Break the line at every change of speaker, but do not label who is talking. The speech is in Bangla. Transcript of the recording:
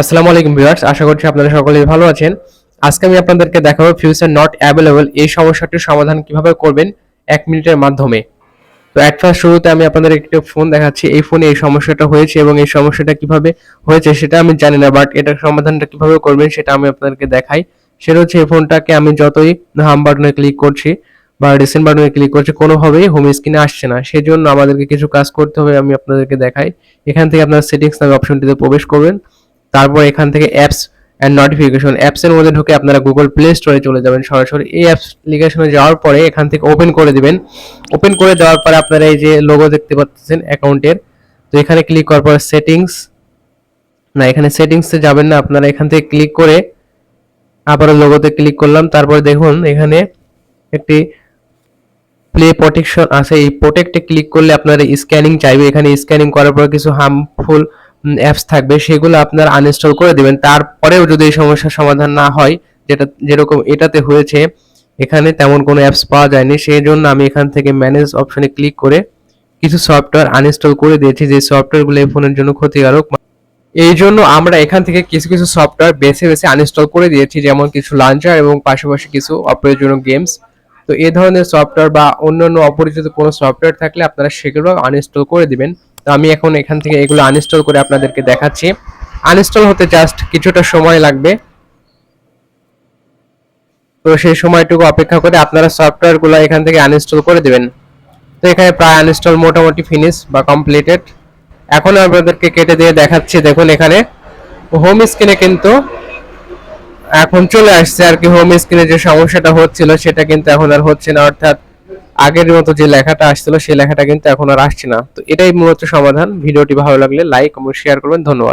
আসসালামু আলাইকুম ভিউয়ার্স, আশা করছি আপনারা সকলেই ভালো আছেন। আজকে আমি আপনাদেরকে দেখাবো ফিউচার নট অ্যাভেলেবল এই সমস্যাটির সমাধান কিভাবে করবেন 1 মিনিটের মাধ্যমে। তো এট ফার্স্ট শুরুতে আমি আপনাদের একটি ফোন দেখাচ্ছি। এই ফোনে এই সমস্যাটা হয়েছে এবং এই সমস্যাটা কিভাবে হয়েছে সেটা আমি জানি না, বাট এটার সমাধানটা কিভাবে করবেন সেটা আমি আপনাদেরকে দেখাই। সেটা হচ্ছে এই ফোনটাকে আমি যতই হোম বাটনে ক্লিক করছি বা রিসেন্ট বাটনে ক্লিক করছি, কোনোভাবেই হোম স্ক্রিনে আসছে না। সেজন্য আমাদেরকে কিছু কাজ করতে হবে, আমি আপনাদেরকে দেখাই। এখান থেকে আপনারা সেটিংস নামে অপশনটিতে প্রবেশ করবেন। তারপর এখান থেকে অ্যাপস অ্যান্ড নোটিফিকেশন, অ্যাপসের মধ্যে ঢুকে আপনারা গুগল প্লে স্টোরে চলে যাবেন সরাসরি। এই অ্যাপ্লিকেশনে যাওয়ার পরে এখান থেকে ওপেন করে দিবেন। ওপেন করে দেওয়ার পরে আপনারা এই যে লোগো দেখতে পাচ্ছেন অ্যাকাউন্টের, তো এখানে ক্লিক করার পর সেটিংস, না এখানে সেটিংসে যাবেন না, আপনারা এখান থেকে ক্লিক করে আবারও লোগোতে ক্লিক করলাম। তারপরে দেখুন এখানে একটি প্লে প্রোটেকশন আছে, এই প্রোটেক্টে ক্লিক করলে আপনার স্ক্যানিং চাইবে। এখানে স্ক্যানিং করার পর কিছু হার্মফুল অ্যাপস থাকবে, সেগুলো আপনারা আনইনস্টল করে দিবেন। তারপরেও যদি এই সমস্যার সমাধান না হয়, যেরকম এটাতে হয়েছে, এখানে তেমন কোনো অ্যাপস পাওয়া যায়নি, সেই জন্য আমি এখান থেকে ম্যানেজ অপশনে ক্লিক করে কিছু সফটওয়্যার আনইনস্টল করে দিয়েছি, যে সফটওয়্যারগুলো এই ফোনের জন্য ক্ষতিকারক। এই জন্য আমরা এখান থেকে কিছু কিছু সফটওয়্যার বেছে বেছে আনইনস্টল করে দিয়েছি, যেমন কিছু লঞ্চার এবং পাশাপাশি কিছু অপ্রয়োজনীয় গেমস। তো এই ধরনের সফটওয়্যার বা অন্যান্য অপরিচিত কোনো সফটওয়্যার থাকলে আপনারা সেগুলো আনইনস্টল করে দিবেন। তো আমি এখন এখান থেকে এগুলো আনইনস্টল করে আপনাদেরকে দেখাচ্ছি। আনইনস্টল হতে জাস্ট কিছুটা সময় লাগবে, তো সেই সময়টুকু অপেক্ষা করে আপনারা সফটওয়্যারগুলো এখান থেকে আনইনস্টল করে দিবেন। তো এখানে প্রায় আনইনস্টল মোটামুটি ফিনিশ বা কমপ্লিটেড। এখন আপনাদেরকে কেটে দিয়ে দেখাচ্ছি। দেখুন এখানে হোম স্ক্রিনে কিন্তু এখন চলে আসছে আর কি। হোম স্ক্রিনে যে সমস্যাটা হচ্ছিল সেটা কিন্তু এখন আর হচ্ছে না, অর্থাৎ আগের মতো যে লেখাটা আসছিল সেই লেখাটা কিন্তু এখন আর আসছে না। তো এটাই মূলত সমাধান। ভিডিওটি ভালো লাগলে লাইক এবং শেয়ার করবেন। ধন্যবাদ।